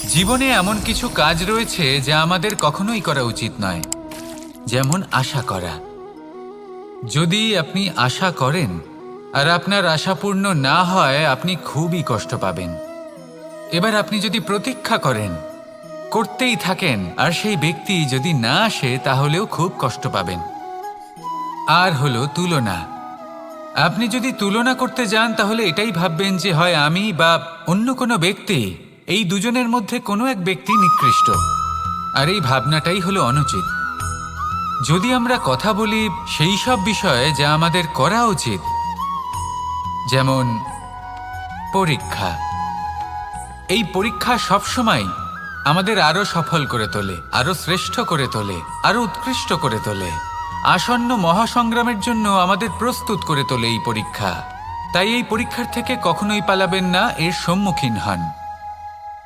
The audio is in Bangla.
জীবনে এমন কিছু কাজ রয়েছে যা আমাদের কখনোই করা উচিত নয়, যেমন আশা করা। যদি আপনি আশা করেন আর আপনার আশা পূর্ণ না হয়, আপনি খুবই কষ্ট পাবেন। এবার আপনি যদি প্রতীক্ষা করেন, করতেই থাকেন, আর সেই ব্যক্তি যদি না আসে, তাহলেও খুব কষ্ট পাবেন। আর হলো তুলনা। আপনি যদি তুলনা করতে যান, তাহলে এটাই ভাববেন যে হয় আমি বা অন্য কোনো ব্যক্তি, এই দুজনের মধ্যে কোনো এক ব্যক্তি নিকৃষ্ট। আর এই ভাবনাটাই হলো অনুচিত। যদি আমরা কথা বলি সেই সব বিষয়ে যা আমাদের করা উচিত, যেমন পরীক্ষা। এই পরীক্ষা সবসময় আমাদের আরো সফল করে তোলে, আরো শ্রেষ্ঠ করে তোলে, আরো উৎকৃষ্ট করে তোলে। আসন্ন মহাসংগ্রামের জন্য আমাদের প্রস্তুত করে তোলে এই পরীক্ষা। তাই এই পরীক্ষার থেকে কখনোই পালাবেন না, এর সম্মুখীন হন।